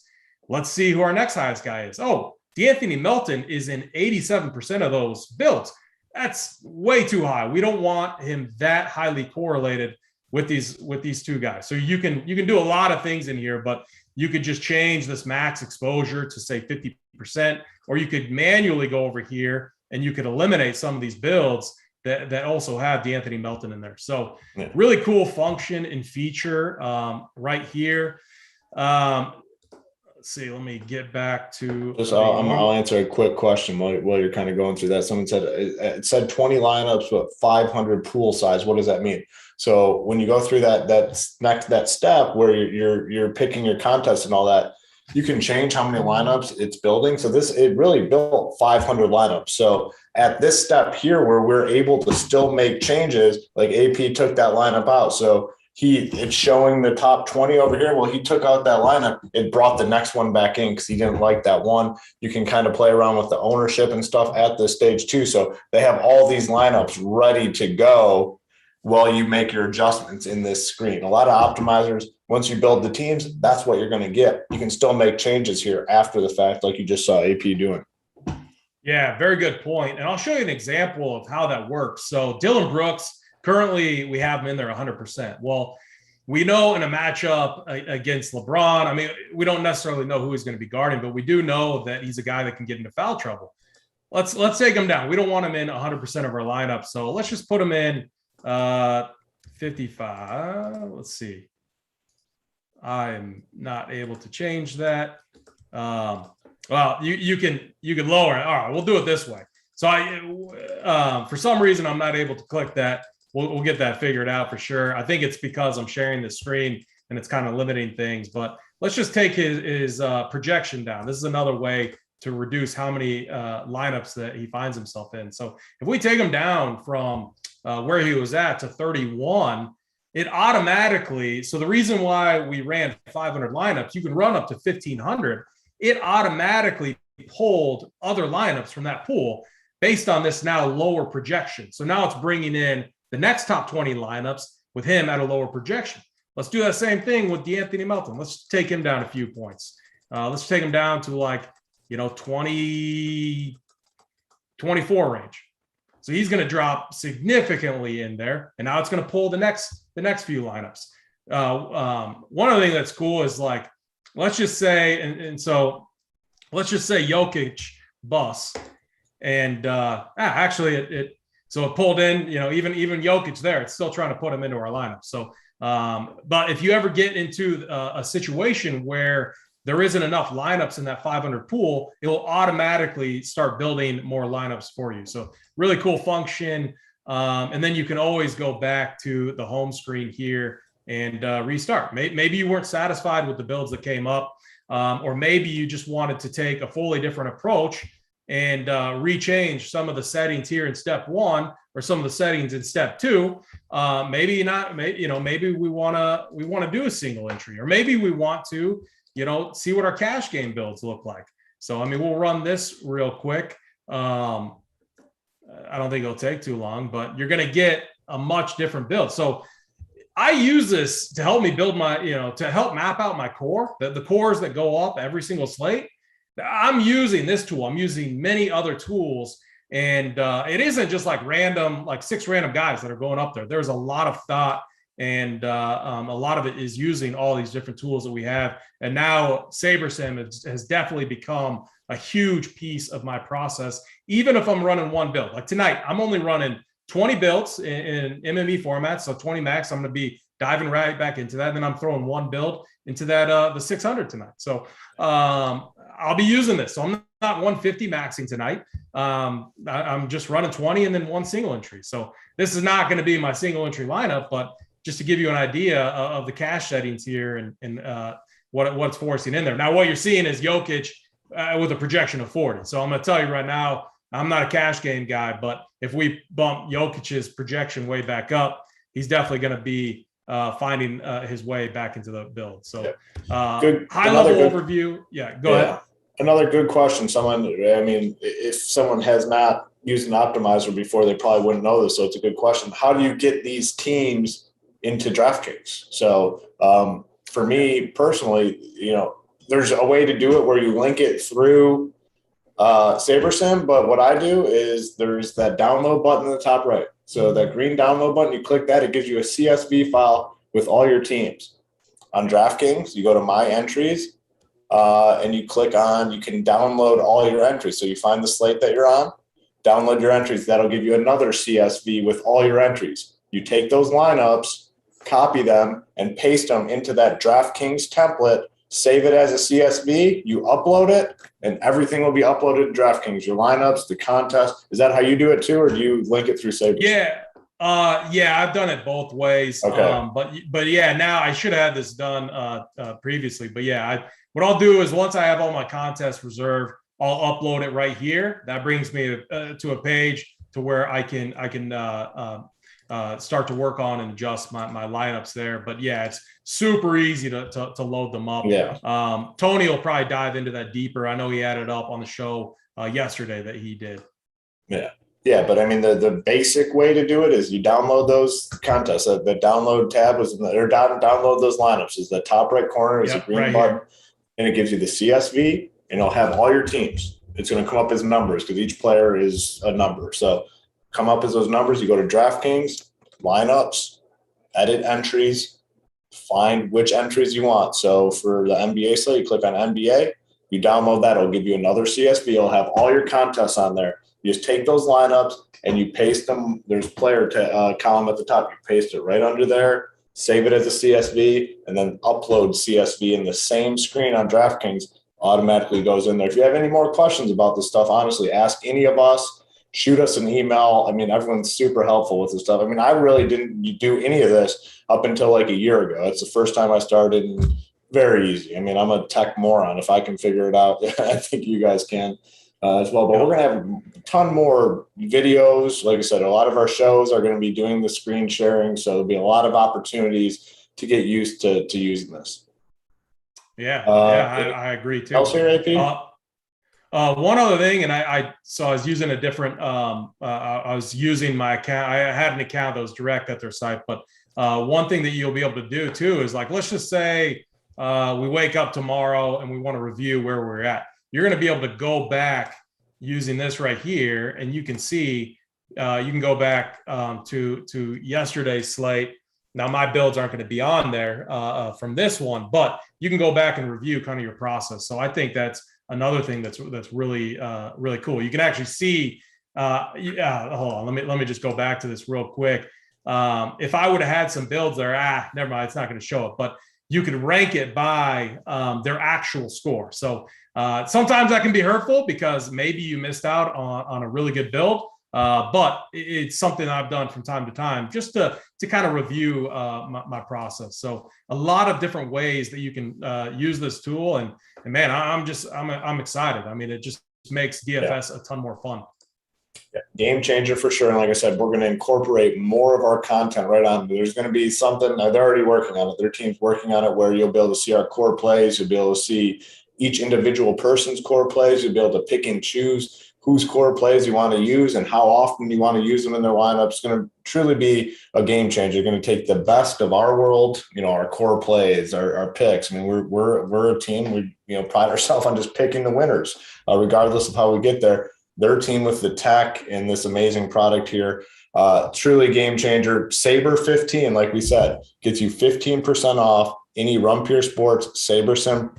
Let's see who our next highest guy is. Oh, D'Anthony Milton is in 87% of those builds. That's way too high. We don't want him that highly correlated with these 2 guys. So you can do a lot of things in here, but you could just change this max exposure to say 50%, or you could manually go over here and you could eliminate some of these builds that also have D'Anthony Milton in there. So really cool function and feature right here. Let's see, let me get back to. I'll answer a quick question while you're kind of going through that. Someone said it said 20 lineups, but 500 pool size. What does that mean? So when you go through that step where you're picking your contest and all that, you can change how many lineups it's building. So it really built 500 lineups. So at this step here, where we're able to still make changes, like AP took that lineup out. So it's showing the top 20 over here. Well, he took out that lineup. It brought the next one back in because he didn't like that one. You can kind of play around with the ownership and stuff at this stage too. So they have all these lineups ready to go while you make your adjustments in this screen. A lot of optimizers, once you build the teams, that's what you're going to get. You can still make changes here after the fact, like you just saw AP doing. Yeah, very good point. And I'll show you an example of how that works. So Dillon Brooks, currently, we have him in there 100%. Well, we know in a matchup against LeBron, I mean, we don't necessarily know who he's going to be guarding, but we do know that he's a guy that can get into foul trouble. Let's take him down. We don't want him in 100% of our lineup. So let's just put him in 55. Let's see. I'm not able to change that. Well, you can lower it. All right, we'll do it this way. So for some reason, I'm not able to click that. We'll get that figured out for sure. I think it's because I'm sharing the screen and it's kind of limiting things, but let's just take his projection down. This is another way to reduce how many lineups that he finds himself in. So if we take him down from where he was at to 31, it automatically, so the reason why we ran 500 lineups, you can run up to 1,500. It automatically pulled other lineups from that pool based on this now lower projection. So now it's bringing in the next top 20 lineups with him at a lower projection. Let's do that same thing with D'Anthony Milton. Let's take him down a few points. Let's take him down to 20, 24 range. So he's going to drop significantly in there. And now it's going to pull the next few lineups. One other thing that's cool is let's just say, so let's just say Jokic bus. And so it pulled in, even Jokic there, it's still trying to put him into our lineup. So, but if you ever get into a situation where there isn't enough lineups in that 500 pool, it will automatically start building more lineups for you. So really cool function. And then you can always go back to the home screen here and restart. Maybe you weren't satisfied with the builds that came up, or maybe you just wanted to take a fully different approach and rechange some of the settings here in step 1 or some of the settings in step 2. Maybe we want to do a single entry, or maybe we want to see what our cash game builds look like. So, I mean, we'll run this real quick. I don't think it'll take too long, but you're going to get a much different build. So I use this to help me build my, to help map out my core, the cores that go up every single slate. I'm using this tool. I'm using many other tools. And it isn't just like 6 random guys that are going up there. There's a lot of thought, and a lot of it is using all these different tools that we have. And now SaberSim has definitely become a huge piece of my process, even if I'm running one build. Like tonight, I'm only running 20 builds in MME format, so 20 max. I'm going to be diving right back into that. And then I'm throwing one build into that the 600 tonight. So I'll be using this. So I'm not 150 maxing tonight. I'm just running 20 and then one single entry. So this is not going to be my single entry lineup, but just to give you an idea of the cash settings here and what's forcing in there. Now, what you're seeing is Jokic with a projection of 40. So I'm going to tell you right now, I'm not a cash game guy, but if we bump Jokic's projection way back up, he's definitely going to be finding his way back into the build. So high level overview. Yeah, go ahead. Another good question. If someone has not used an optimizer before, they probably wouldn't know this. So it's a good question. How do you get these teams into DraftKings? So for me personally, there's a way to do it where you link it through SaberSim, but what I do is there's that download button in the top right. So that green download button, you click that, it gives you a CSV file with all your teams. On DraftKings, you go to My Entries, and you click on, you can download all your entries. So you find the slate that you're on, download your entries. That'll give you another CSV with all your entries. You take those lineups, copy them, and paste them into that DraftKings template, save it as a CSV, you upload it, and everything will be uploaded to DraftKings. Your lineups, the contest. Is that how you do it too, or do you link it through SaberSim? Yeah. I've done it both ways. Okay. But yeah, now I should have had this done previously. But yeah, what I'll do is once I have all my contests reserved, I'll upload it right here. That brings me to a page to where I can start to work on and adjust my lineups there. But yeah, it's super easy to load them up. Yeah. Tony will probably dive into that deeper. I know he had it up on the show yesterday that he did. Yeah. Yeah, but I mean, the basic way to do it is you download those contests. The download tab was download those lineups is the top right corner is a green button, and it gives you the CSV, and it'll have all your teams. It's going to come up as numbers because each player is a number. So come up as those numbers. You go to DraftKings, lineups, edit entries, find which entries you want. So for the NBA slate, you click on NBA, you download that. It'll give you another CSV. It'll have all your contests on there. You just take those lineups and you paste them. There's player column at the top. You paste it right under there, save it as a CSV, and then upload CSV in the same screen on DraftKings. Automatically goes in there. If you have any more questions about this stuff, honestly, ask any of us. Shoot us an email. I mean, everyone's super helpful with this stuff. I mean, I really didn't do any of this up until like a year ago. It's the first time I started, and very easy. I mean, I'm a tech moron. If I can figure it out, I think you guys can. As well, but we're going to have a ton more videos. Like I said, a lot of our shows are going to be doing the screen sharing, so there'll be a lot of opportunities to get used to using this. I agree too. Else here, AP? One other thing, and I was using a different. I was using my account. I had an account that was direct at their site, but one thing that you'll be able to do too is like, let's just say we wake up tomorrow and we want to review where we're at. You're going to be able to go back using this right here, and you can see, you can go back to yesterday's slate. Now, my builds aren't going to be on there from this one, but you can go back and review kind of your process. So I think that's another thing that's really really cool. You can actually see. Hold on. Let me just go back to this real quick. If I would have had some builds there, never mind. It's not going to show it, but you could rank it by their actual score. So sometimes that can be hurtful because maybe you missed out on a really good build, but it's something I've done from time to time just to kind of review my process. So a lot of different ways that you can use this tool, and man, I'm excited. I mean, it just makes DFS a ton more fun. Game changer for sure. And like I said, we're going to incorporate more of our content right on. There's going to be something, they're already working on it. Their team's working on it, where you'll be able to see our core plays. You'll be able to see each individual person's core plays. You'll be able to pick and choose whose core plays you want to use and how often you want to use them in their lineup. It's going to truly be a game changer. You're going to take the best of our world, our core plays, our picks. I mean, we're a team. We pride ourselves on just picking the winners, regardless of how we get there. Their team with the tech and this amazing product here, truly game changer. Saber 15, like we said, gets you 15% off any Rumpier Sports Saber Sim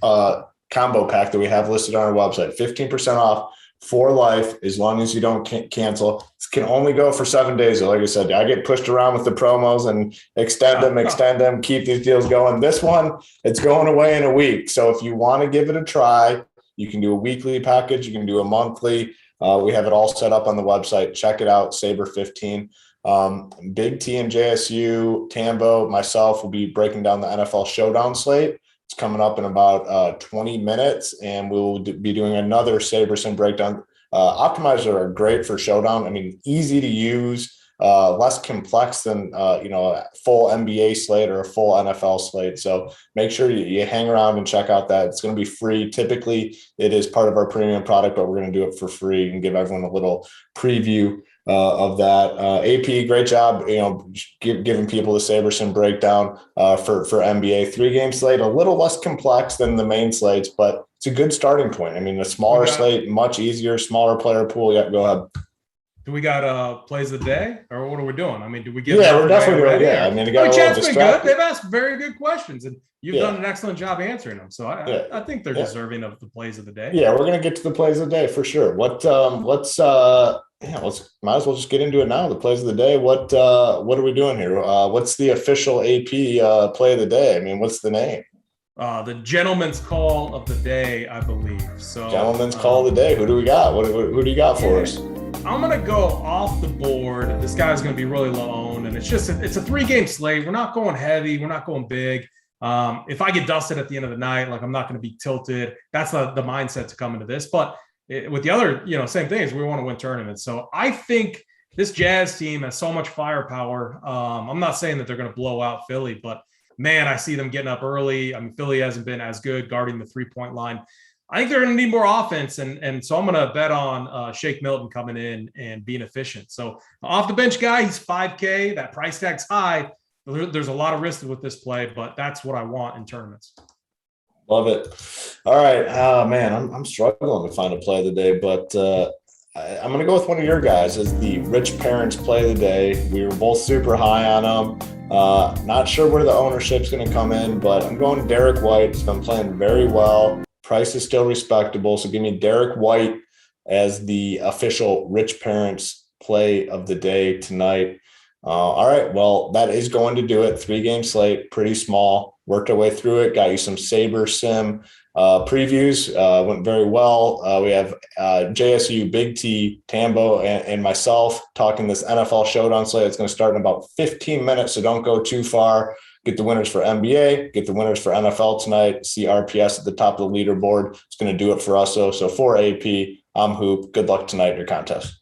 combo pack that we have listed on our website. 15% off for life, as long as you don't cancel. This can only go for 7 days. Like I said, I get pushed around with the promos and extend them, keep these deals going. This one, it's going away in a week. So if you want to give it a try, you can do a weekly package. You can do a monthly. We have it all set up on the website. Check it out, Saber 15. Big T and JSU, Tambo, myself will be breaking down the NFL Showdown slate. It's coming up in about 20 minutes, and we'll be doing another SaberSim breakdown. Optimizers are great for Showdown. I mean, easy to use, less complex than a full NBA slate or a full NFL slate. So make sure you hang around and check out that. It's going to be free. Typically, it is part of our premium product, but we're going to do it for free and give everyone a little preview of that. AP, great job, giving people the SaberSim breakdown for NBA 3-game slate, a little less complex than the main slates, but it's a good starting point. I mean, the smaller slate, much easier, smaller player pool. Yeah, go ahead. Do we got plays of the day, or what are we doing? I mean, do we get? Yeah, we're definitely doing. Yeah, I mean, chat's been good. They've asked very good questions, and you've done an excellent job answering them. So I think they're deserving of the plays of the day. Yeah, we're gonna get to the plays of the day for sure. Might as well just get into it now. The plays of the day. What are we doing here? What's the official AP play of the day? I mean, what's the name? The gentleman's call of the day, I believe. So gentleman's call of the day. Who do we got? Who do you got for us? I'm going to go off the board. This guy's going to be really low owned, and it's a 3-game slate. We're not going heavy. We're not going big. If I get dusted at the end of the night, I'm not going to be tilted. That's the mindset to come into this. But with the other, same thing is we want to win tournaments. So I think this Jazz team has so much firepower. I'm not saying that they're going to blow out Philly, but man, I see them getting up early. I mean, Philly hasn't been as good guarding the 3-point line. I think they're going to need more offense, and so I'm going to bet on Shake Milton coming in and being efficient. So off the bench guy, he's $5K. That price tag's high. There's a lot of risk with this play, but that's what I want in tournaments. Love it. All right, man, I'm struggling to find a play of the day, but I'm going to go with one of your guys as the rich parents play of the day. We were both super high on him. Not sure where the ownership's going to come in, but I'm going Derek White. He's been playing very well. Price is still respectable, so give me Derek White as the official rich parents play of the day tonight. All right, well, that is going to do it. 3-game slate, pretty small. Worked our way through it. Got you some Saber Sim previews. Went very well. We have JSU, Big T, Tambo, and myself talking this NFL Showdown slate. It's going to start in about 15 minutes, so don't go too far. Get the winners for NBA, get the winners for NFL tonight. See RPS at the top of the leaderboard. It's going to do it for us. So for AP, I'm Hoop. Good luck tonight in your contest.